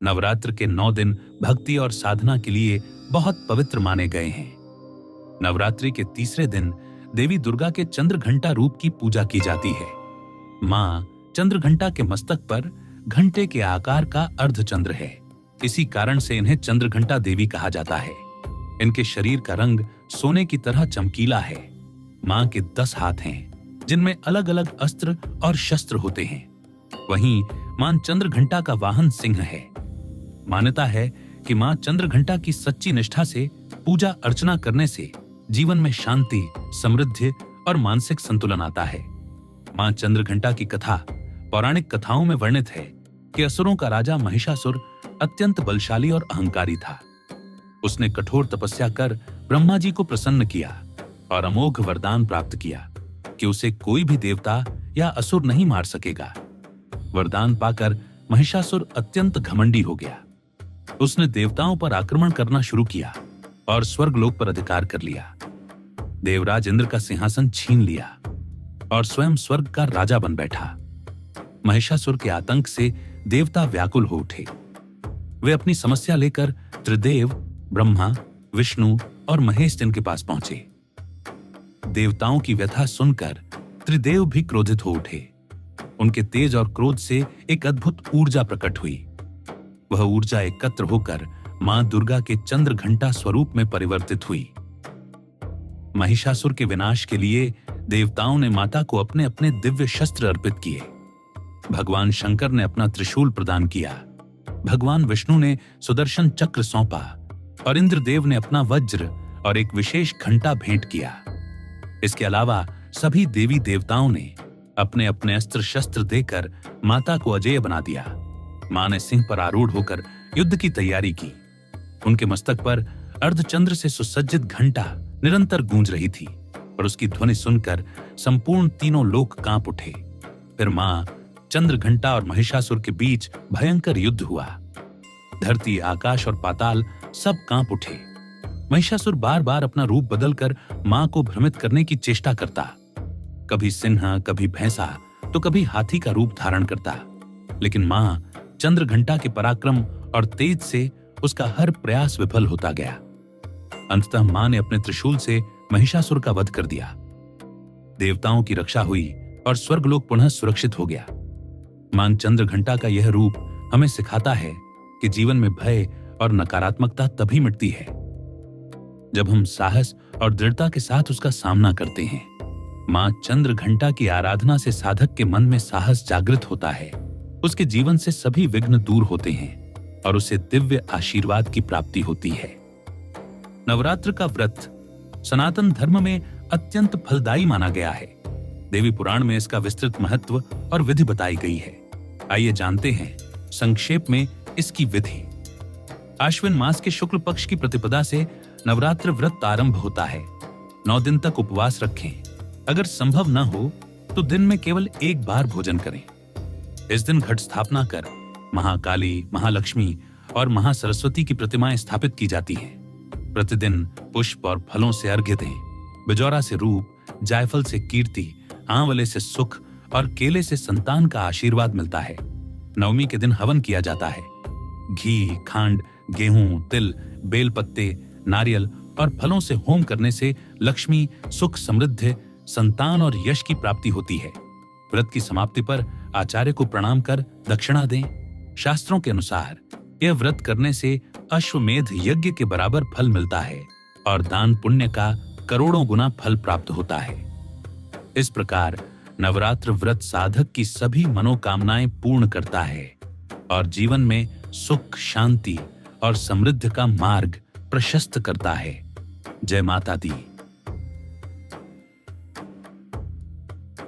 नवरात्र के 9 दिन भक्ति और साधना के लिए बहुत पवित्र माने गए हैं। नवरात्रि के तीसरे दिन देवी दुर्गा के चंद्रघंटा रूप की पूजा की जाती है। मां चंद्रघंटा के मस्तक पर घंटे के आकार का अर्धचंद्र है। इसी कारण से इन्हें चंद्रघंटा देवी कहा जाता है। इनके शरीर का रंग सोने की तरह चमकीला है। मां के 10 हाथ हैं, जिनमें अलग अलग अस्त्र और शस्त्र होते हैं। वहीं मां चंद्रघंटा का वाहन सिंह है। मान्यता है कि मां चंद्रघंटा की सच्ची निष्ठा से पूजा अर्चना करने से जीवन में शांति, समृद्धि और मानसिक संतुलन आता है। मां चंद्रघंटा की कथा पौराणिक कथाओं में वर्णित है कि असुरों का राजा महिषासुर अत्यंत बलशाली और अहंकारी था। उसने कठोर तपस्या कर ब्रह्मा जी को प्रसन्न किया और अमोघ वरदान प्राप्त किया कि उसे कोई भी देवता या असुर नहीं मार सकेगा। वरदान पाकर महिषासुर अत्यंत घमंडी हो गया। उसने देवताओं पर आक्रमण करना शुरू किया और स्वर्गलोक पर अधिकार कर लिया। देवराज इंद्र का सिंहासन छीन लिया और स्वयं स्वर्ग का राजा बन बैठा। महिषासुर के आतंक से देवता व्याकुल हो उठे। वे अपनी समस्या लेकर त्रिदेव, ब्रह्मा, विष्णु और महेश जिनके पास पहुंचे। देवताओं की व्यथा सुनकर त्रिदेव भी क्रोधित हो उठे। उनके तेज और क्रोध से एक अद्भुत ऊर्जा प्रकट हुई। वह ऊर्जा एकत्र होकर मां दुर्गा के चंद्रघंटा स्वरूप में परिवर्तित हुई। महिषासुर के विनाश के लिए देवताओं ने माता को अपने अपने दिव्य शस्त्र अर्पित किए। भगवान शंकर ने अपना त्रिशूल प्रदान किया। भगवान विष्णु ने सुदर्शन चक्र सौंपा और इंद्रदेव ने अपना वज्र और एक विशेष घंटा भेंट किया। इसके अलावा सभी देवी देवताओं ने अपने अपने अस्त्र शस्त्र देकर माता को अजेय बना दिया। मां ने सिंह पर आरूढ़ होकर युद्ध की तैयारी की। उनके मस्तक पर अर्धचंद्र से सुसज्जित घंटा निरंतर गूंज रही थी और उसकी ध्वनि सुनकर संपूर्ण तीनों लोक कांप उठे। फिर मां चंद्रघंटा और महिषासुर के बीच भयंकर युद्ध हुआ। धरती, आकाश और पाताल सब कांप उठे। महिषासुर बार बार अपना रूप बदलकर मां को भ्रमित करने की चेष्टा करता। कभी सिंह, कभी भैंसा तो कभी हाथी का रूप धारण करता। लेकिन मां चंद्रघंटा के पराक्रम और तेज से उसका हर प्रयास विफल होता गया। अंततः मां ने अपने त्रिशूल से महिषासुर का वध कर दिया। देवताओं की रक्षा हुई और स्वर्गलोक पुनः सुरक्षित हो गया। मां चंद्रघंटा का यह रूप हमें सिखाता है कि जीवन में भय और नकारात्मकता तभी मिटती है जब हम साहस और दृढ़ता के साथ उसका सामना करते हैं। मां चंद्रघंटा की आराधना से साधक के मन में साहस जागृत होता है। उसके जीवन से सभी विघ्न दूर होते हैं और उसे दिव्य आशीर्वाद की प्राप्ति होती है। नवरात्र का व्रत सनातन धर्म में अत्यंत फलदायी माना गया है। देवी पुराण में इसका विस्तृत महत्व और विधि बताई गई है। आइए जानते हैं संक्षेप में इसकी विधि। आश्विन मास के शुक्ल पक्ष की प्रतिपदा से नवरात्र व्रत आरंभ होता है। 9 दिन तक उपवास रखें। अगर संभव न हो तो दिन में केवल एक बार भोजन करें। इस दिन घट स्थापना कर महाकाली, महालक्ष्मी और महासरस्वती की प्रतिमाएं स्थापित की जाती हैं। प्रतिदिन पुष्प और फलों से अर्घ्य दें। बिजौरा से रूप, जायफल से कीर्ति, आंवले से सुख और केले से संतान का आशीर्वाद मिलता है। नवमी के दिन हवन किया जाता है। घी, खांड, गेहूं, तिल, बेलपत्ते, नारियल और फलों से होम करने से लक्ष्मी, सुख, समृद्धि, संतान और यश की प्राप्ति होती है। व्रत की समाप्ति पर आचार्य को प्रणाम कर दक्षिणा दें। शास्त्रों के अनुसार यह व्रत करने से अश्वमेध यज्ञ के बराबर फल मिलता है और दान पुण्य का करोड़ों गुना फल प्राप्त होता है। इस प्रकार नवरात्र व्रत साधक की सभी मनोकामनाएं पूर्ण करता है और जीवन में सुख, शांति और समृद्धि का मार्ग प्रशस्त करता है। जय माता दी।